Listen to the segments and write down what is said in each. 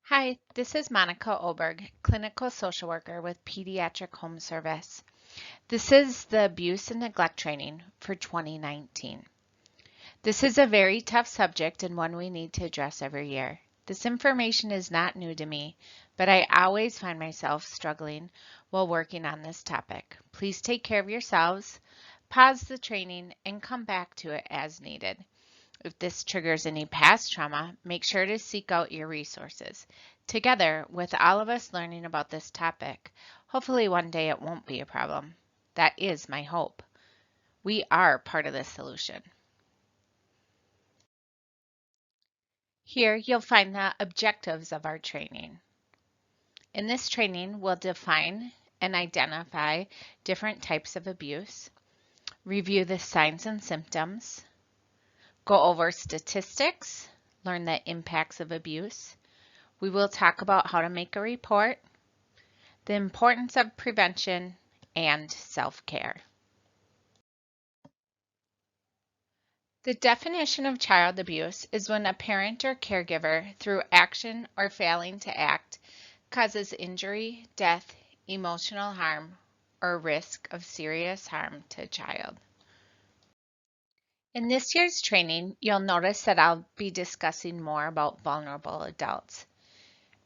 Hi, this is Monica Oberg, clinical social worker with Pediatric Home Service. This is the Abuse and Neglect Training for 2019. This is a very tough subject and one we need to address every year. This information is not new to me, but I always find myself struggling while working on this topic. Please take care of yourselves, pause the training, and come back to it as needed. If this triggers any past trauma, make sure to seek out your resources. Together, with all of us learning about this topic, hopefully one day it won't be a problem. That is my hope. We are part of the solution. Here you'll find the objectives of our training. In this training, we'll define and identify different types of abuse, review the signs and symptoms, go over statistics, learn the impacts of abuse. We will talk about how to make a report, the importance of prevention, and self-care. The definition of child abuse is when a parent or caregiver, through action or failing to act, causes injury, death, emotional harm, or risk of serious harm to a child. In this year's training, you'll notice that I'll be discussing more about vulnerable adults.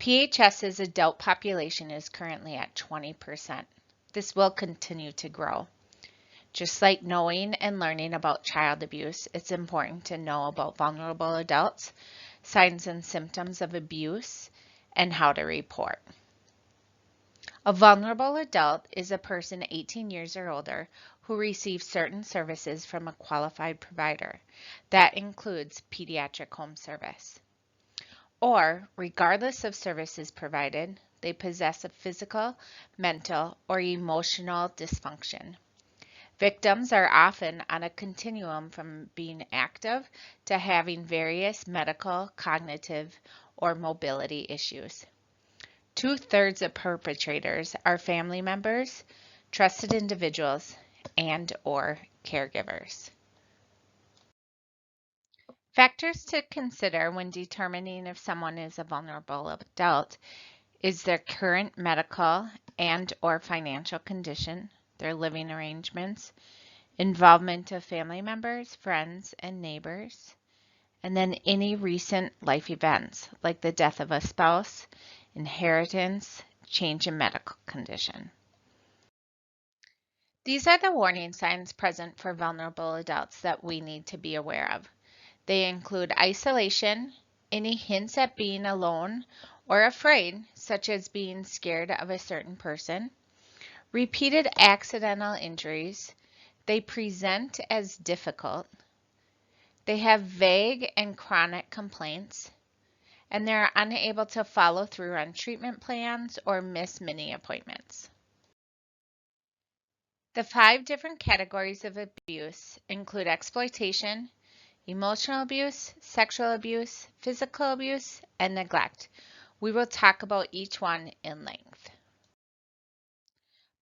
PHS's adult population is currently at 20%. This will continue to grow. Just like knowing and learning about child abuse, it's important to know about vulnerable adults, signs and symptoms of abuse, and how to report. A vulnerable adult is a person 18 years or older who receives certain services from a qualified provider. That includes Pediatric Home Service. Or, regardless of services provided, they possess a physical, mental, or emotional dysfunction. Victims are often on a continuum from being active to having various medical, cognitive, or mobility issues. 2/3 of perpetrators are family members, trusted individuals, and/or caregivers. Factors to consider when determining if someone is a vulnerable adult is their current medical and/or financial condition, their living arrangements, involvement of family members, friends, and neighbors, and then any recent life events like the death of a spouse, inheritance, change in medical condition. These are the warning signs present for vulnerable adults that we need to be aware of. They include isolation, any hints at being alone or afraid, such as being scared of a certain person, repeated accidental injuries, they present as difficult, they have vague and chronic complaints, and they're unable to follow through on treatment plans or miss many appointments. The 5 different categories of abuse include exploitation, emotional abuse, sexual abuse, physical abuse, and neglect. We will talk about each one in length.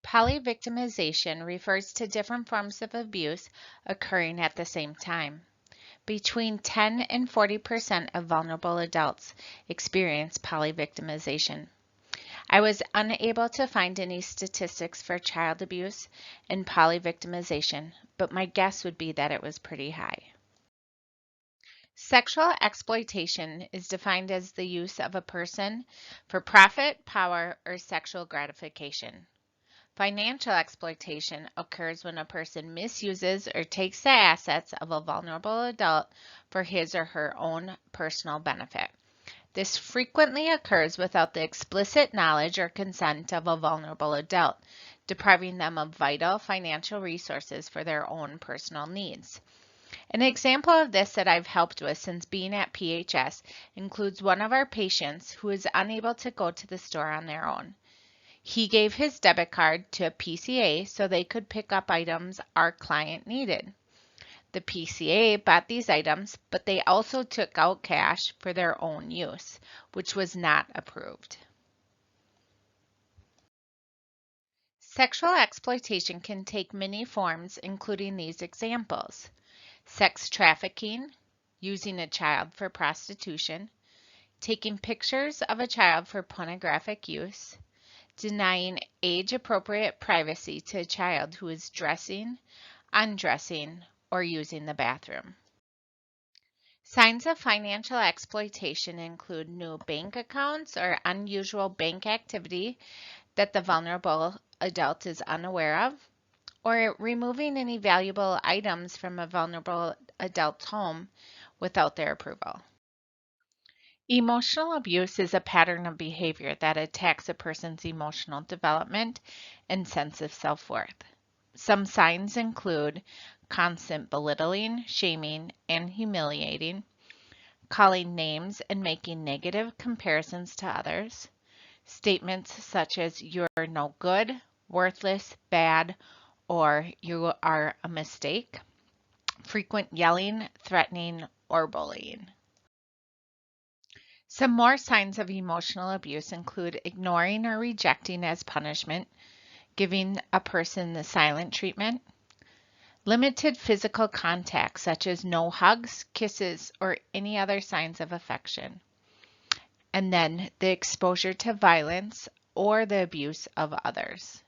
Polyvictimization refers to different forms of abuse occurring at the same time. Between 10 and 40% of vulnerable adults experience polyvictimization. I was unable to find any statistics for child abuse and polyvictimization, but my guess would be that it was pretty high. Sexual exploitation is defined as the use of a person for profit, power, or sexual gratification. Financial exploitation occurs when a person misuses or takes the assets of a vulnerable adult for his or her own personal benefit. This frequently occurs without the explicit knowledge or consent of a vulnerable adult, depriving them of vital financial resources for their own personal needs. An example of this that I've helped with since being at PHS includes one of our patients who is unable to go to the store on their own. He gave his debit card to a PCA so they could pick up items our client needed. The PCA bought these items, but they also took out cash for their own use, which was not approved. Sexual exploitation can take many forms, including these examples: sex trafficking, using a child for prostitution, taking pictures of a child for pornographic use, denying age-appropriate privacy to a child who is dressing, undressing, or using the bathroom. Signs of financial exploitation include new bank accounts or unusual bank activity that the vulnerable adult is unaware of, or removing any valuable items from a vulnerable adult's home without their approval. Emotional abuse is a pattern of behavior that attacks a person's emotional development and sense of self-worth. Some signs include constant belittling, shaming, and humiliating, calling names and making negative comparisons to others, statements such as "you're no good," "worthless," "bad," or "you are a mistake," frequent yelling, threatening, or bullying. Some more signs of emotional abuse include ignoring or rejecting as punishment, giving a person the silent treatment, limited physical contact such as no hugs, kisses, or any other signs of affection, and then the exposure to violence or the abuse of others.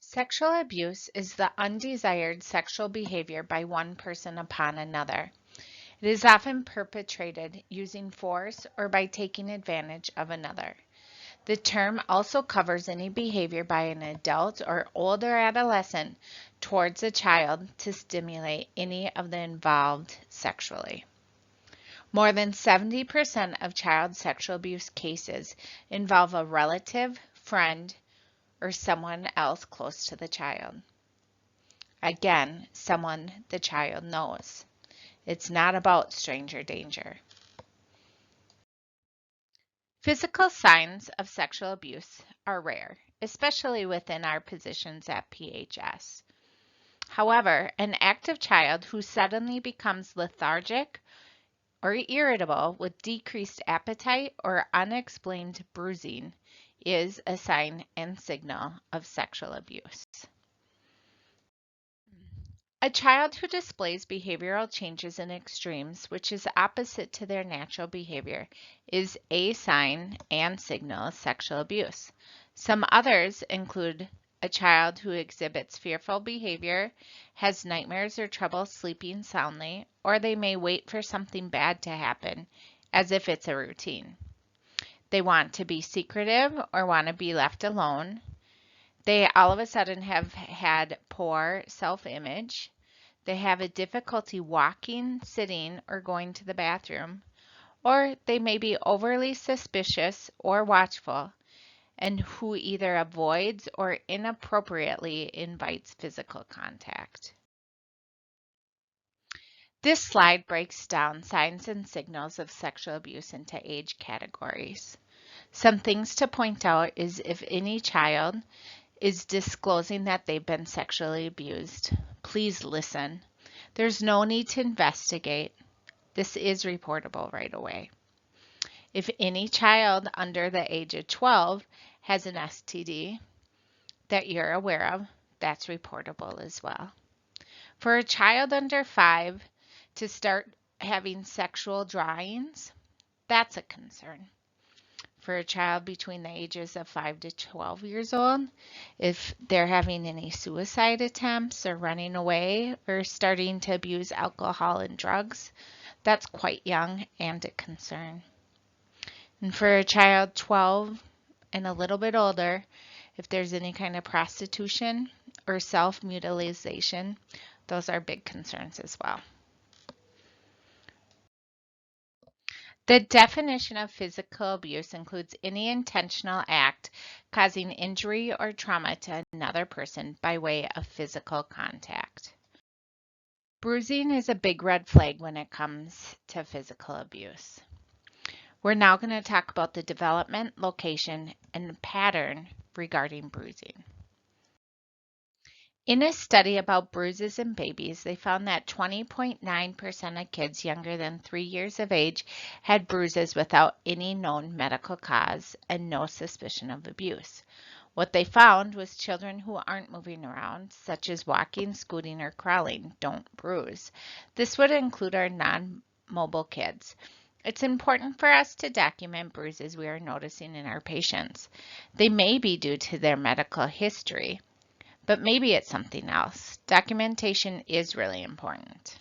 Sexual abuse is the undesired sexual behavior by one person upon another. It is often perpetrated using force or by taking advantage of another. The term also covers any behavior by an adult or older adolescent towards a child to stimulate any of the involved sexually. More than 70% of child sexual abuse cases involve a relative, friend, or someone else close to the child. Again, someone the child knows. It's not about stranger danger. Physical signs of sexual abuse are rare, especially within our positions at PHS. However, an active child who suddenly becomes lethargic or irritable with decreased appetite or unexplained bruising is a sign and signal of sexual abuse. A child who displays behavioral changes in extremes, which is opposite to their natural behavior, is a sign and signal of sexual abuse. Some others include a child who exhibits fearful behavior, has nightmares or trouble sleeping soundly, or they may wait for something bad to happen, as if it's a routine. They want to be secretive or want to be left alone. They all of a sudden have had poor self-image. They have a difficulty walking, sitting, or going to the bathroom. Or they may be overly suspicious or watchful and who either avoids or inappropriately invites physical contact. This slide breaks down signs and signals of sexual abuse into age categories. Some things to point out is if any child is disclosing that they've been sexually abused, please listen. There's no need to investigate. This is reportable right away. If any child under the age of 12 has an STD that you're aware of, that's reportable as well. For a child under 5 to start having sexual drawings, that's a concern. For a child between the ages of 5 to 12 years old, if they're having any suicide attempts or running away or starting to abuse alcohol and drugs, that's quite young and a concern. And for a child 12 and a little bit older, if there's any kind of prostitution or self-mutilation, those are big concerns as well. The definition of physical abuse includes any intentional act causing injury or trauma to another person by way of physical contact. Bruising is a big red flag when it comes to physical abuse. We're now going to talk about the development, location, and pattern regarding bruising. In a study about bruises in babies, they found that 20.9% of kids younger than 3 years of age had bruises without any known medical cause and no suspicion of abuse. What they found was children who aren't moving around, such as walking, scooting, or crawling, don't bruise. This would include our mobile kids. It's important for us to document bruises we are noticing in our patients. They may be due to their medical history, but maybe it's something else. Documentation is really important.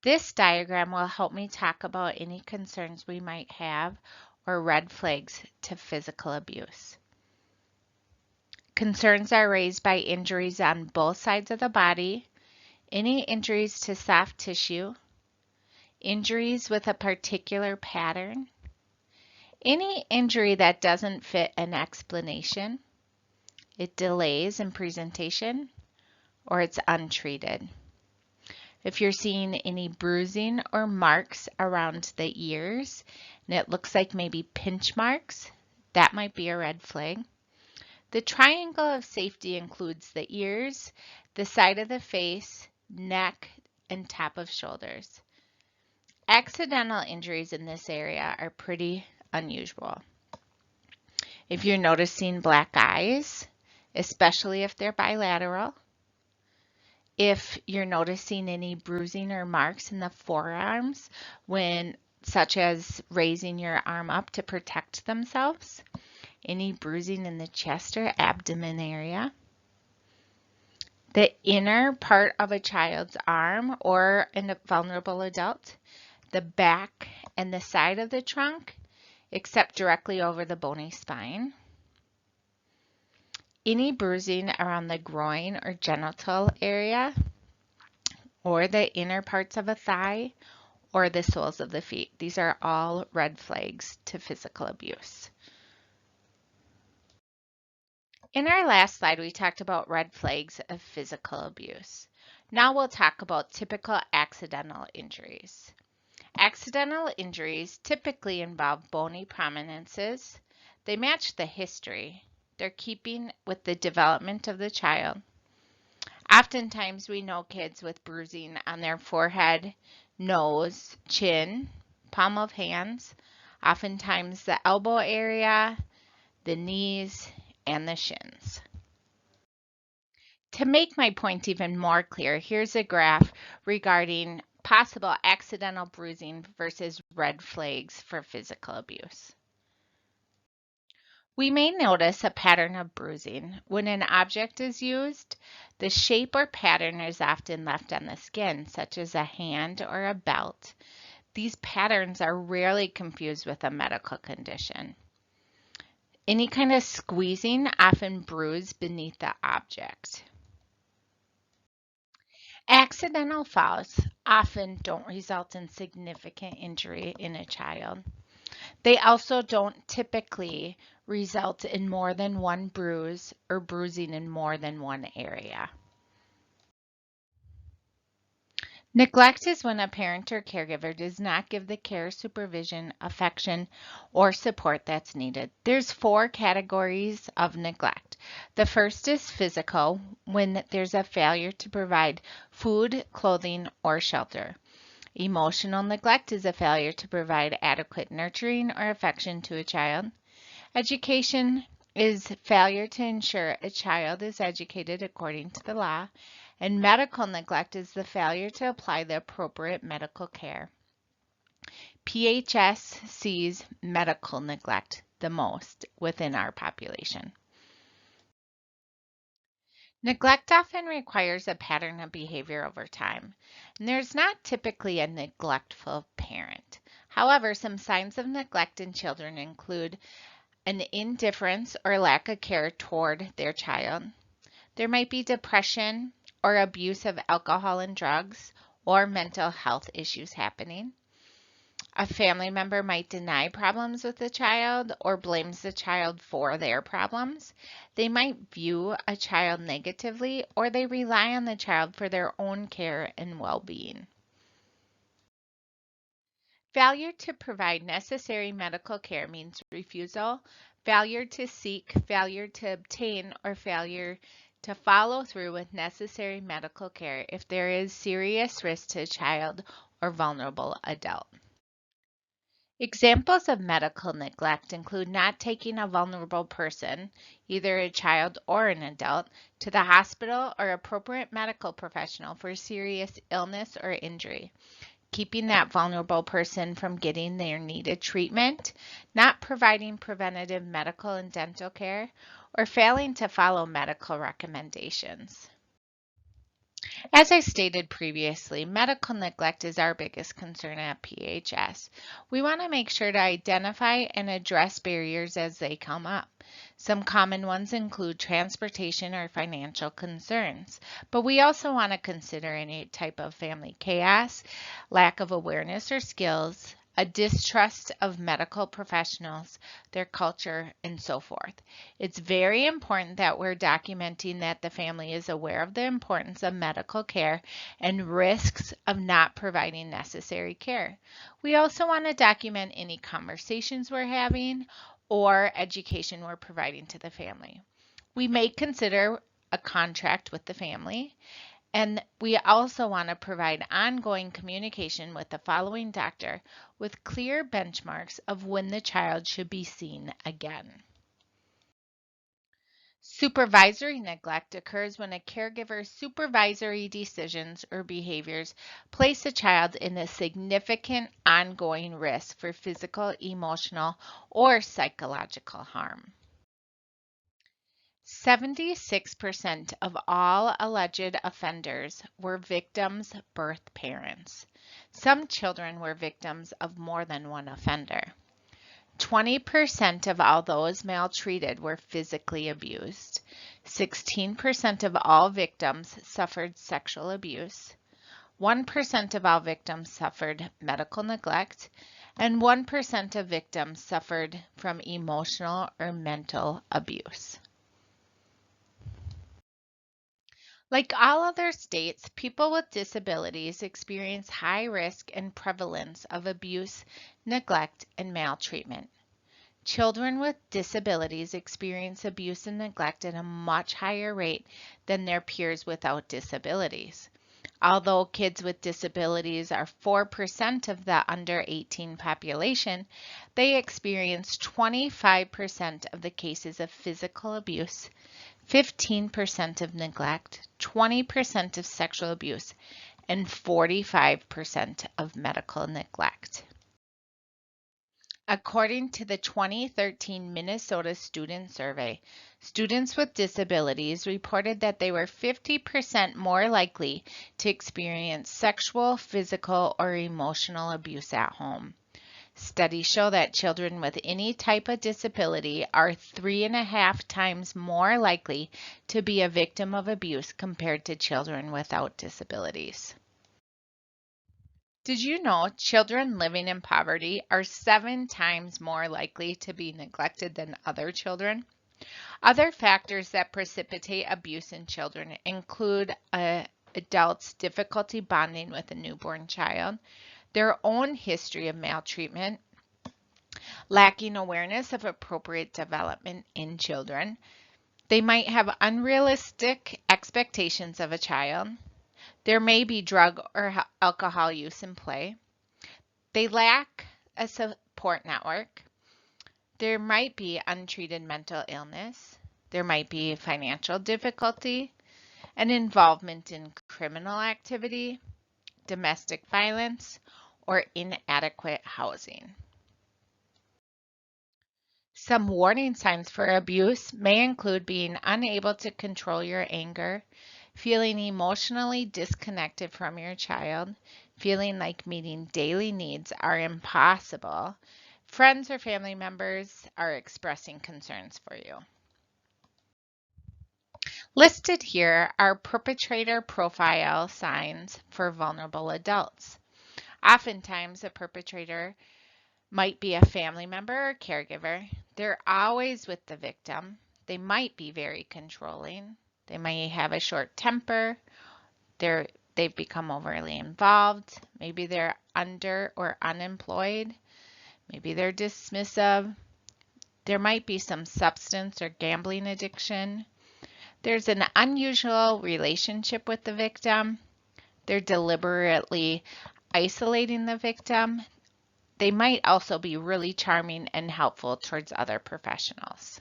This diagram will help me talk about any concerns we might have or red flags to physical abuse. Concerns are raised by injuries on both sides of the body, any injuries to soft tissue, injuries with a particular pattern, any injury that doesn't fit an explanation, it delays in presentation, or it's untreated. If you're seeing any bruising or marks around the ears, and it looks like maybe pinch marks, that might be a red flag. The triangle of safety includes the ears, the side of the face, neck, and top of shoulders. Accidental injuries in this area are pretty unusual. If you're noticing black eyes, especially if they're bilateral, if you're noticing any bruising or marks in the forearms when such as raising your arm up to protect themselves, any bruising in the chest or abdomen area, the inner part of a child's arm or in a vulnerable adult, the back and the side of the trunk, except directly over the bony spine, any bruising around the groin or genital area, or the inner parts of a thigh, or the soles of the feet. These are all red flags to physical abuse. In our last slide, we talked about red flags of physical abuse. Now we'll talk about typical accidental injuries. Accidental injuries typically involve bony prominences. They match the history. They're keeping with the development of the child. Oftentimes we know kids with bruising on their forehead, nose, chin, palm of hands, oftentimes the elbow area, the knees, and the shins. To make my point even more clear, here's a graph regarding possible accidental bruising versus red flags for physical abuse. We may notice a pattern of bruising. When an object is used, the shape or pattern is often left on the skin, such as a hand or a belt. These patterns are rarely confused with a medical condition. Any kind of squeezing often bruise beneath the object. Accidental falls often don't result in significant injury in a child. They also don't typically result in more than one bruise or bruising in more than one area. Neglect is when a parent or caregiver does not give the care, supervision, affection, or support that's needed. There's 4 categories of neglect. The first is physical, when there's a failure to provide food, clothing, or shelter. Emotional neglect is a failure to provide adequate nurturing or affection to a child. Education is failure to ensure a child is educated according to the law. And medical neglect is the failure to apply the appropriate medical care. PHS sees medical neglect the most within our population. Neglect often requires a pattern of behavior over time, and there's not typically a neglectful parent. However, some signs of neglect in children include an indifference or lack of care toward their child. There might be depression or abuse of alcohol and drugs or mental health issues happening. A family member might deny problems with the child or blames the child for their problems. They might view a child negatively, or they rely on the child for their own care and well-being. Failure to provide necessary medical care means refusal, failure to seek, failure to obtain, or failure to follow through with necessary medical care if there is serious risk to a child or vulnerable adult. Examples of medical neglect include not taking a vulnerable person, either a child or an adult, to the hospital or appropriate medical professional for serious illness or injury, keeping that vulnerable person from getting their needed treatment, not providing preventative medical and dental care, or failing to follow medical recommendations. As I stated previously, medical neglect is our biggest concern at PHS. We want to make sure to identify and address barriers as they come up. Some common ones include transportation or financial concerns, but we also want to consider any type of family chaos, lack of awareness or skills, a distrust of medical professionals, their culture, and so forth. It's very important that we're documenting that the family is aware of the importance of medical care and risks of not providing necessary care. We also want to document any conversations we're having or education we're providing to the family. We may consider a contract with the family, and we also want to provide ongoing communication with the following doctor with clear benchmarks of when the child should be seen again. Supervisory neglect occurs when a caregiver's supervisory decisions or behaviors place a child in a significant ongoing risk for physical, emotional, or psychological harm. 76% of all alleged offenders were victims' birth parents. Some children were victims of more than one offender. 20% of all those maltreated were physically abused. 16% of all victims suffered sexual abuse. 1% of all victims suffered medical neglect. And 1% of victims suffered from emotional or mental abuse. Like all other states, people with disabilities experience high risk and prevalence of abuse, neglect, and maltreatment. Children with disabilities experience abuse and neglect at a much higher rate than their peers without disabilities. Although kids with disabilities are 4% of the under 18 population, they experience 25% of the cases of physical abuse, 15% of neglect, 20% of sexual abuse, and 45% of medical neglect. According to the 2013 Minnesota Student Survey, students with disabilities reported that they were 50% more likely to experience sexual, physical, or emotional abuse at home. Studies show that children with any type of disability are 3.5 times more likely to be a victim of abuse compared to children without disabilities. Did you know children living in poverty are 7 times more likely to be neglected than other children? Other factors that precipitate abuse in children include adults' difficulty bonding with a newborn child, their own history of maltreatment, lacking awareness of appropriate development in children. They might have unrealistic expectations of a child. There may be drug or alcohol use in play. They lack a support network. There might be untreated mental illness. There might be financial difficulty, an involvement in criminal activity, domestic violence, or inadequate housing. Some warning signs for abuse may include being unable to control your anger, feeling emotionally disconnected from your child, feeling like meeting daily needs are impossible, friends or family members are expressing concerns for you. Listed here are perpetrator profile signs for vulnerable adults. Oftentimes, a perpetrator might be a family member or caregiver. They're always with the victim. They might be very controlling. They may have a short temper. They've become overly involved. Maybe they're under or unemployed. Maybe they're dismissive. There might be some substance or gambling addiction. There's an unusual relationship with the victim. They're deliberately isolating the victim. They might also be really charming and helpful towards other professionals.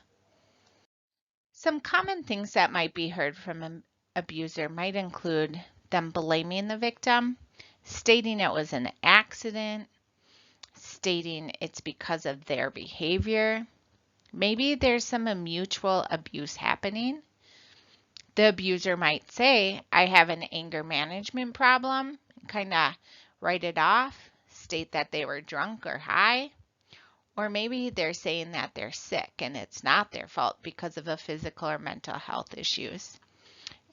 Some common things that might be heard from an abuser might include them blaming the victim, stating it was an accident, stating it's because of their behavior. Maybe there's some mutual abuse happening. The abuser might say, I have an anger management problem, kind of write it off, state that they were drunk or high. Or maybe they're saying that they're sick and it's not their fault because of a physical or mental health issues.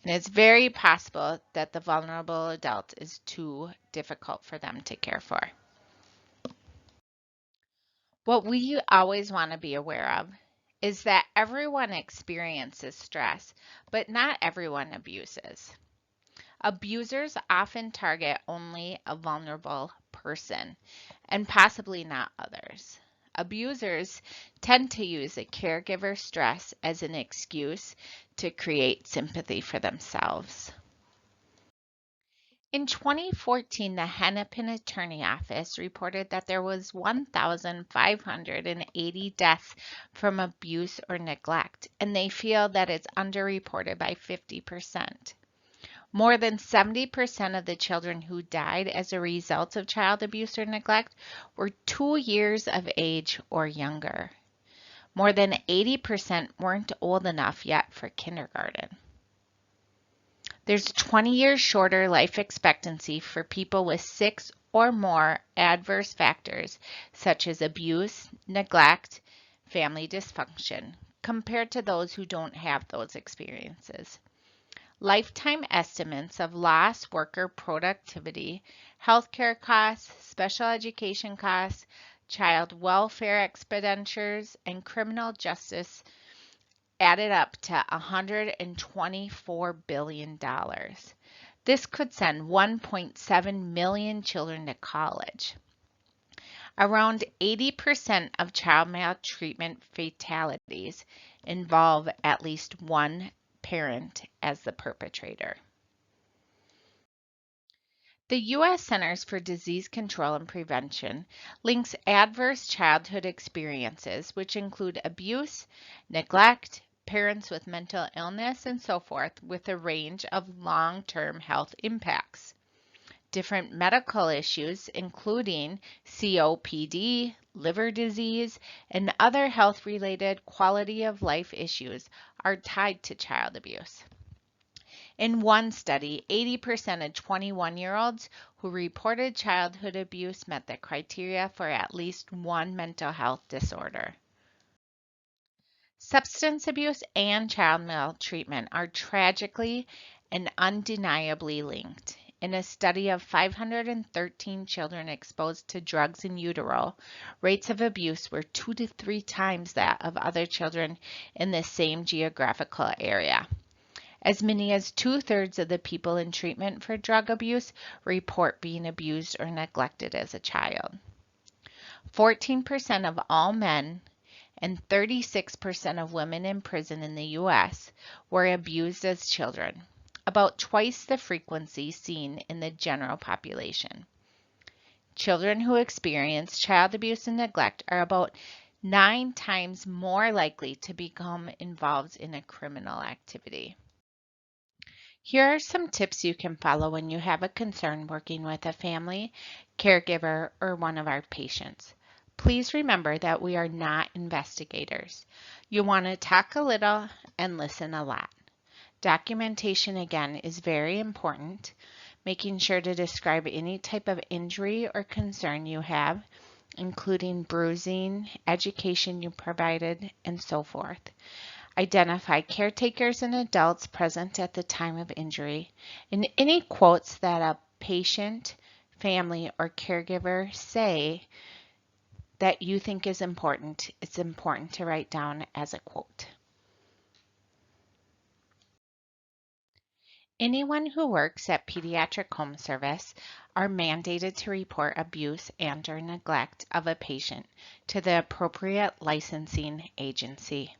And it's very possible that the vulnerable adult is too difficult for them to care for. What we always want to be aware of is that everyone experiences stress, but not everyone abuses. Abusers often target only a vulnerable person and possibly not others. Abusers tend to use a caregiver stress as an excuse to create sympathy for themselves. In 2014, the Hennepin Attorney Office reported that there was 1,580 deaths from abuse or neglect, and they feel that it's underreported by 50%. More than 70% of the children who died as a result of child abuse or neglect were 2 years of age or younger. More than 80% weren't old enough yet for kindergarten. There's 20 years shorter life expectancy for people with 6 or more adverse factors such as abuse, neglect, family dysfunction, compared to those who don't have those experiences. Lifetime estimates of lost worker productivity, healthcare costs, special education costs, child welfare expenditures, and criminal justice added up to $124 billion. This could send 1.7 million children to college. Around 80% of child maltreatment fatalities involve at least one parent as the perpetrator. The U.S. Centers for Disease Control and Prevention links adverse childhood experiences, which include abuse, neglect, parents with mental illness, and so forth, with a range of long-term health impacts. Different medical issues, including COPD, liver disease, and other health-related quality of life issues, are tied to child abuse. In one study, 80% of 21-year-olds who reported childhood abuse met the criteria for at least one mental health disorder. Substance abuse and child maltreatment are tragically and undeniably linked. In a study of 513 children exposed to drugs in utero, rates of abuse were 2 to 3 times that of other children in the same geographical area. As many as 2/3 of the people in treatment for drug abuse report being abused or neglected as a child. 14% of all men and 36% of women in prison in the U.S. were abused as children, about twice the frequency seen in the general population. Children who experience child abuse and neglect are about 9 times more likely to become involved in a criminal activity. Here are some tips you can follow when you have a concern working with a family, caregiver, or one of our patients. Please remember that we are not investigators. You want to talk a little and listen a lot. Documentation, again, is very important, making sure to describe any type of injury or concern you have, including bruising, education you provided, and so forth. Identify caretakers and adults present at the time of injury, and any quotes that a patient, family, or caregiver say that you think is important, it's important to write down as a quote. Anyone who works at Pediatric Home Service are mandated to report abuse and/or neglect of a patient to the appropriate licensing agency.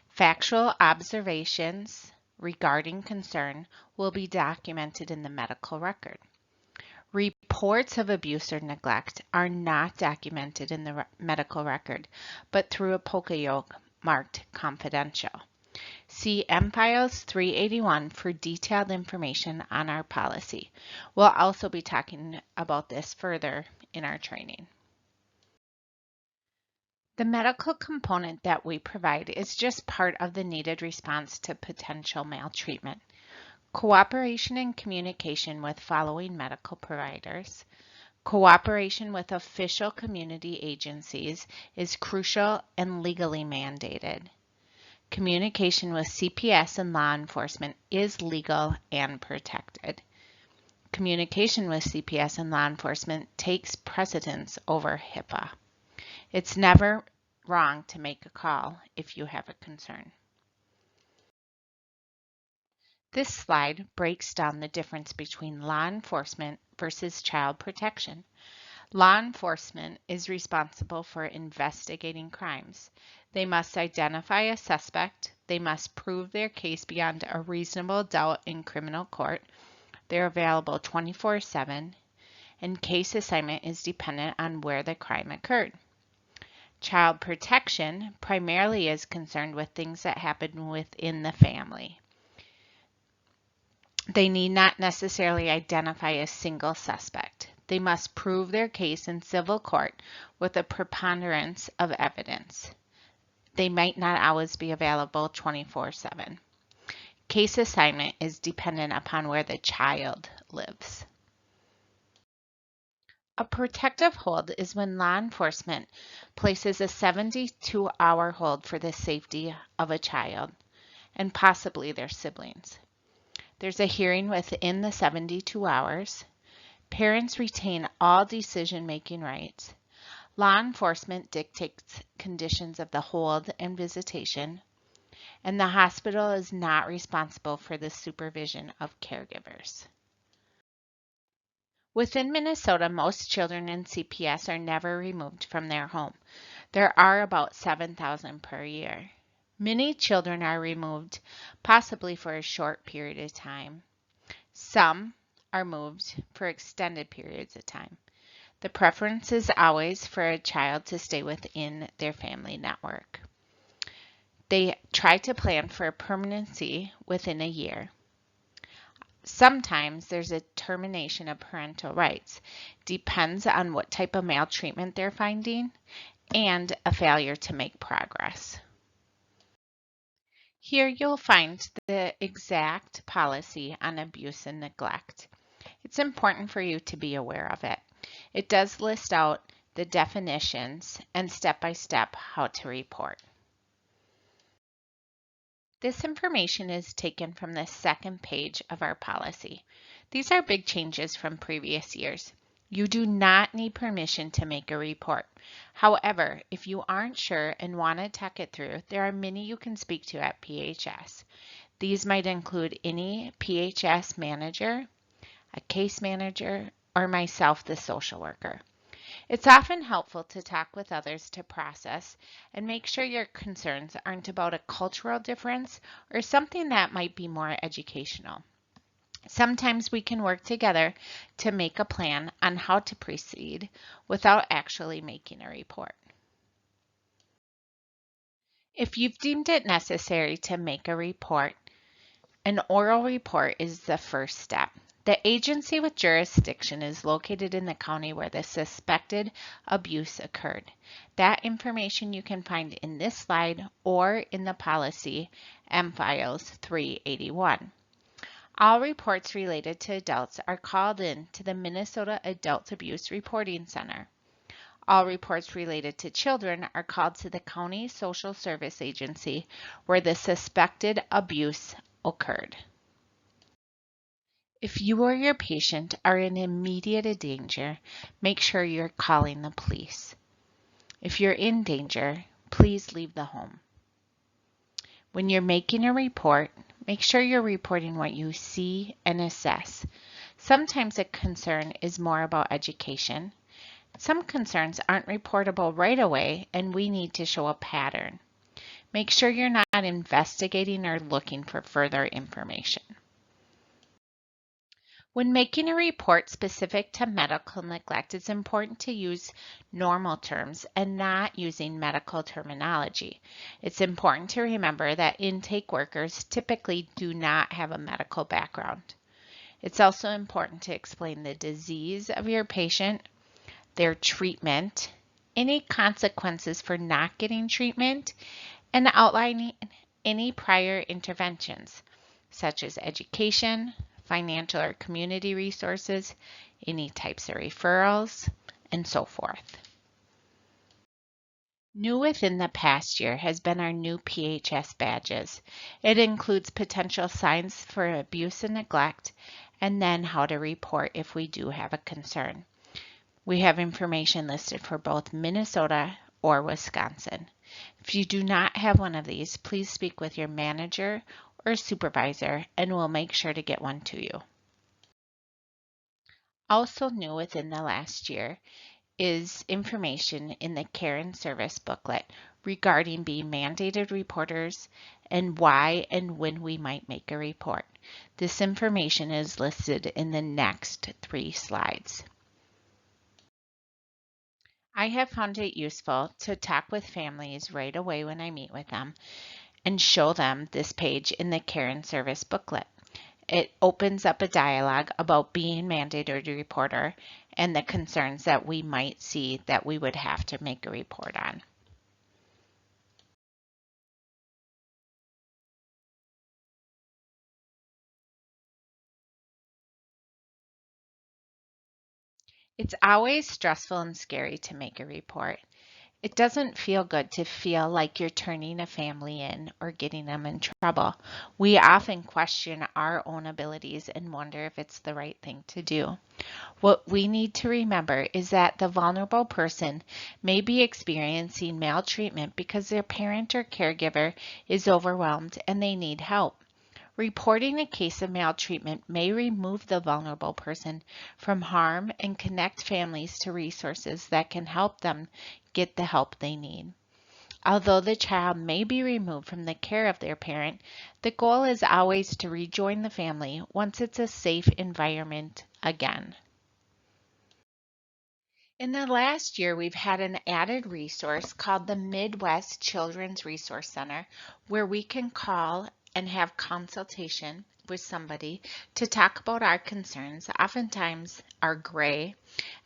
Factual observations regarding concern will be documented in the medical record. Reports of abuse or neglect are not documented in the medical record, but through a poka-yoke marked confidential. See MFILS 381 for detailed information on our policy. We'll also be talking about this further in our training. The medical component that we provide is just part of the needed response to potential maltreatment. Cooperation and communication with following medical providers. Cooperation with official community agencies is crucial and legally mandated. Communication with CPS and law enforcement is legal and protected. Communication with CPS and law enforcement takes precedence over HIPAA. It's never wrong to make a call if you have a concern. This slide breaks down the difference between law enforcement versus child protection. Law enforcement is responsible for investigating crimes. They must identify a suspect. They must prove their case beyond a reasonable doubt in criminal court. They're available 24/7, and case assignment is dependent on where the crime occurred. Child protection primarily is concerned with things that happen within the family. They need not necessarily identify a single suspect. They must prove their case in civil court with a preponderance of evidence. They might not always be available 24/7. Case assignment is dependent upon where the child lives. A protective hold is when law enforcement places a 72-hour hold for the safety of a child and possibly their siblings. There's a hearing within the 72 hours. Parents retain all decision-making rights. Law enforcement dictates conditions of the hold and visitation, and the hospital is not responsible for the supervision of caregivers. Within Minnesota, most children in CPS are never removed from their home. There are about 7,000 per year. Many children are removed, possibly for a short period of time. Some are moved for extended periods of time. The preference is always for a child to stay within their family network. They try to plan for permanency within a year. Sometimes there's a termination of parental rights. Depends on what type of maltreatment they're finding and a failure to make progress. Here you'll find the exact policy on abuse and neglect. It's important for you to be aware of it. It does list out the definitions and step-by-step how to report. This information is taken from the second page of our policy. These are big changes from previous years. You do not need permission to make a report. However, if you aren't sure and want to talk it through, there are many you can speak to at PHS. These might include any PHS manager, a case manager, or myself, the social worker. It's often helpful to talk with others to process and make sure your concerns aren't about a cultural difference or something that might be more educational. Sometimes we can work together to make a plan on how to proceed without actually making a report. If you've deemed it necessary to make a report, an oral report is the first step. The agency with jurisdiction is located in the county where the suspected abuse occurred. That information you can find in this slide or in the policy MFILS 381. All reports related to adults are called in to the Minnesota Adult Abuse Reporting Center. All reports related to children are called to the County Social Service Agency where the suspected abuse occurred. If you or your patient are in immediate danger, make sure you're calling the police. If you're in danger, please leave the home. When you're making a report, make sure you're reporting what you see and assess. Sometimes a concern is more about education. Some concerns aren't reportable right away, and we need to show a pattern. Make sure you're not investigating or looking for further information. When making a report specific to medical neglect, it's important to use normal terms and not using medical terminology. It's important to remember that intake workers typically do not have a medical background. It's also important to explain the disease of your patient, their treatment, any consequences for not getting treatment, and outlining any prior interventions, such as education, financial or community resources, any types of referrals, and so forth. New within the past year has been our new PHS badges. It includes potential signs for abuse and neglect, and then how to report if we do have a concern. We have information listed for both Minnesota or Wisconsin. If you do not have one of these, please speak with your manager or supervisor and we'll make sure to get one to you. Also new within the last year is information in the Care and Service booklet regarding being mandated reporters and why and when we might make a report. This information is listed in the next 3 slides. I have found it useful to talk with families right away when I meet with them and show them this page in the Care and Service booklet. It opens up a dialogue about being mandated reporter and the concerns that we might see that we would have to make a report on. It's always stressful and scary to make a report. It doesn't feel good to feel like you're turning a family in or getting them in trouble. We often question our own abilities and wonder if it's the right thing to do. What we need to remember is that the vulnerable person may be experiencing maltreatment because their parent or caregiver is overwhelmed and they need help. Reporting a case of maltreatment may remove the vulnerable person from harm and connect families to resources that can help them get the help they need. Although the child may be removed from the care of their parent, the goal is always to rejoin the family once it's a safe environment again. In the last year, we've had an added resource called the Midwest Children's Resource Center, where we can call and have consultation with somebody to talk about our concerns, oftentimes are gray,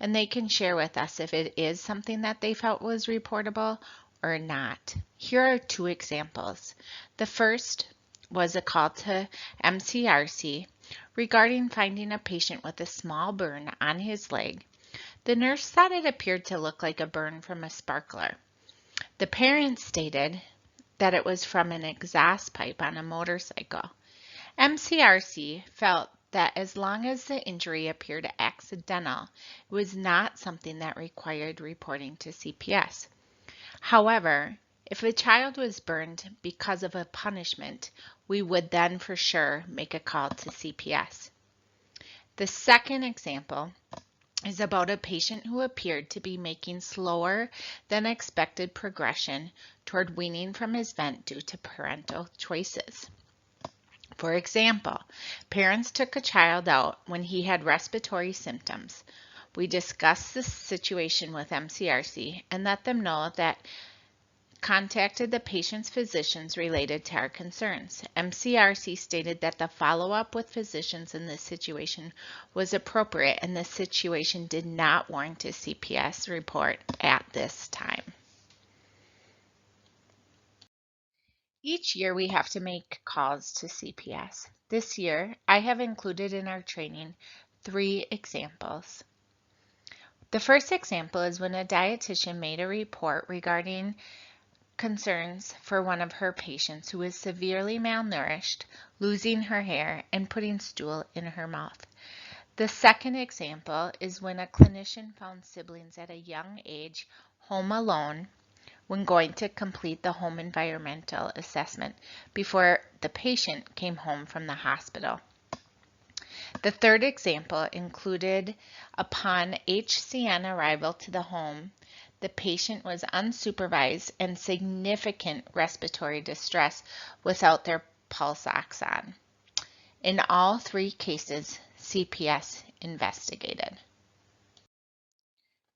and they can share with us if it is something that they felt was reportable or not. Here are 2 examples. The first was a call to MCRC regarding finding a patient with a small burn on his leg. The nurse thought it appeared to look like a burn from a sparkler. The parent stated that it was from an exhaust pipe on a motorcycle. MCRC felt that as long as the injury appeared accidental, it was not something that required reporting to CPS. However, if a child was burned because of a punishment, we would then for sure make a call to CPS. The second example is about a patient who appeared to be making slower than expected progression toward weaning from his vent due to parental choices. For example, parents took a child out when he had respiratory symptoms. We discussed this situation with MCRC and let them know that contacted the patient's physicians related to our concerns. MCRC stated that the follow-up with physicians in this situation was appropriate and the situation did not warrant a CPS report at this time. Each year we have to make calls to CPS. This year I have included in our training 3 examples. The first example is when a dietitian made a report regarding concerns for one of her patients who is severely malnourished, losing her hair, and putting stool in her mouth. The second example is when a clinician found siblings at a young age home alone when going to complete the home environmental assessment before the patient came home from the hospital. The third example included upon HCN arrival to the home, the patient was unsupervised and significant respiratory distress without their pulse ox on. In all 3 cases, CPS investigated.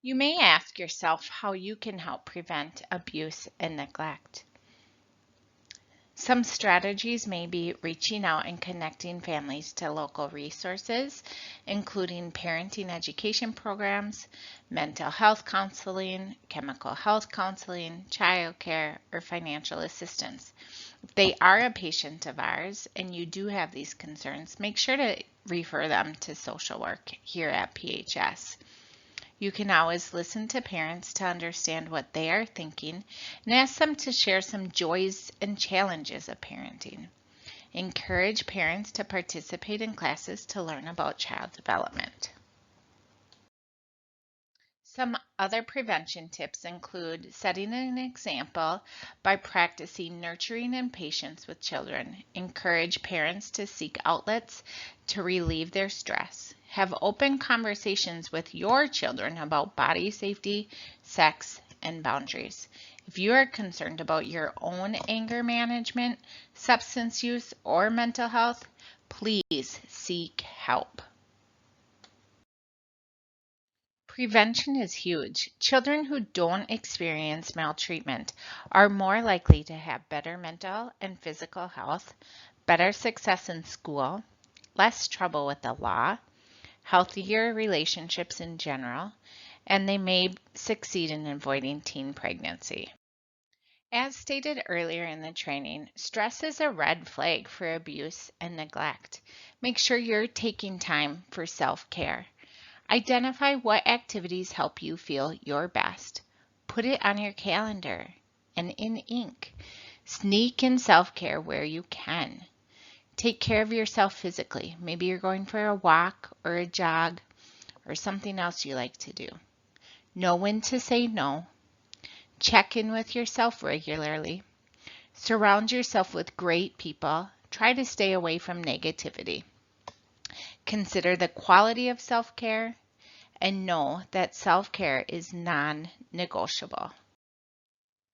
You may ask yourself how you can help prevent abuse and neglect. Some strategies may be reaching out and connecting families to local resources, including parenting education programs, mental health counseling, chemical health counseling, childcare, or financial assistance. If they are a patient of ours and you do have these concerns, make sure to refer them to social work here at PHS. You can always listen to parents to understand what they are thinking and ask them to share some joys and challenges of parenting. Encourage parents to participate in classes to learn about child development. Some other prevention tips include setting an example by practicing nurturing and patience with children. Encourage parents to seek outlets to relieve their stress. Have open conversations with your children about body safety, sex, and boundaries. If you are concerned about your own anger management, substance use, or mental health, please seek help. Prevention is huge. Children who don't experience maltreatment are more likely to have better mental and physical health, better success in school, less trouble with the law, healthier relationships in general, and they may succeed in avoiding teen pregnancy. As stated earlier in the training, stress is a red flag for abuse and neglect. Make sure you're taking time for self-care. Identify what activities help you feel your best. Put it on your calendar and in ink. Sneak in self-care where you can. Take care of yourself physically. Maybe you're going for a walk or a jog or something else you like to do. Know when to say no. Check in with yourself regularly. Surround yourself with great people. Try to stay away from negativity. Consider the quality of self-care and know that self-care is non-negotiable.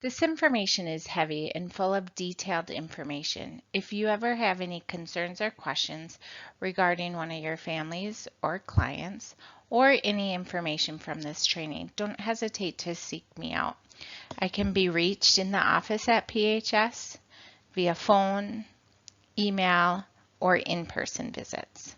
This information is heavy and full of detailed information. If you ever have any concerns or questions regarding one of your families or clients or any information from this training, don't hesitate to seek me out. I can be reached in the office at PHS via phone, email, or in-person visits.